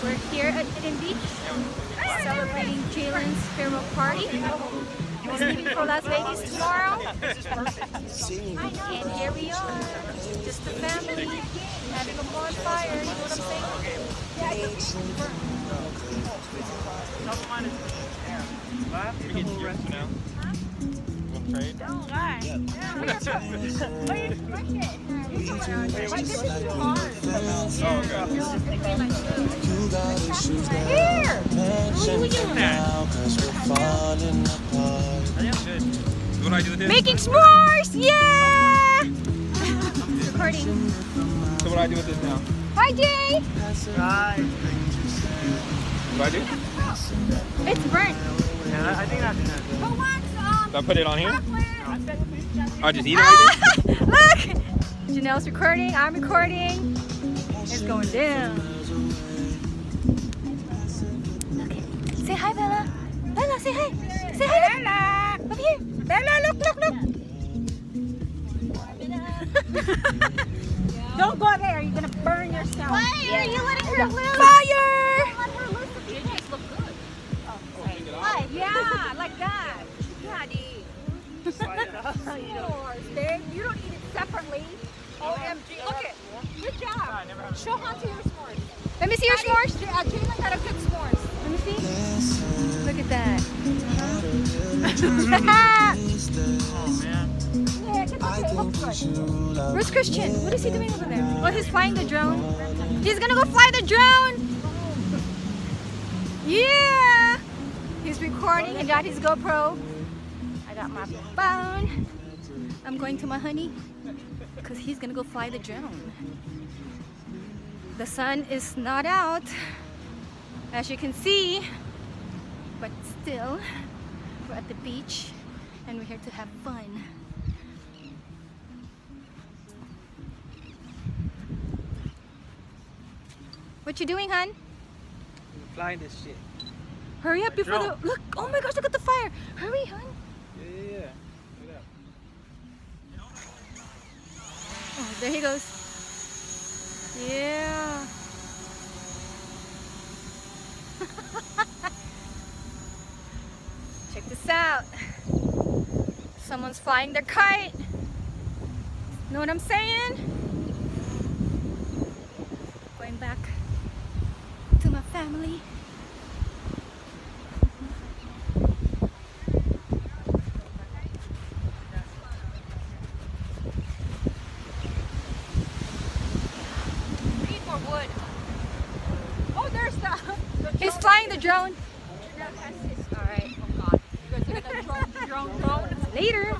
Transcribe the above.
We're here at Eden Beach celebrating Jalen's farewell party. He's leaving for Las Vegas tomorrow. And here we are, just the family having a bonfire, you know what I'm saying? We get yours for now. We'll trade. Here! What are we doing? What do I do with this? Making s'mores! Yeah! Recording. So what do I do with this now? Hi, Jay! What do I do? It's burnt. I think that's enough. Who wants Do I put it on here? chocolate? I just eat it like this? Look! Janelle's recording, I'm recording. It's going down. Look it. Say hi, Bella. Bella, say hi. Say hi. Bella. Up here. Bella, look. Don't go there. You're gonna burn yourself. Why are you letting her loose? Fire! Let her loose. The JJ's look good. Hi. Yeah, like that. Yeah, yours, babe. You don't eat it separately. OMG. Look it. Good job. Show Hunter your s'mores. Let me see your s'mores. Jalen got a good s'mores. Let me see. Look at that. Oh man. Yeah, it's okay. It looks good. Where's Christian? What is he doing over there? Oh, he's flying the drone. He's gonna go fly the drone. Yeah. He's recording. He got his GoPro. I got my phone. I'm going to my honey because he's gonna go fly the drone. The sun is not out, as you can see, but still, we're at the beach and we're here to have fun. What you doing, hon? Flying this shit. Hurry up before the look! Oh my gosh, look at the fire! Hurry, hon! Yeah. Look at Oh, there he goes. Yeah. Check this out. Someone's flying their kite. Know what I'm saying? Going back to my family. Need more wood. Oh, there's the He's flying the drone. All right. Oh God. You guys look at that drone. Later.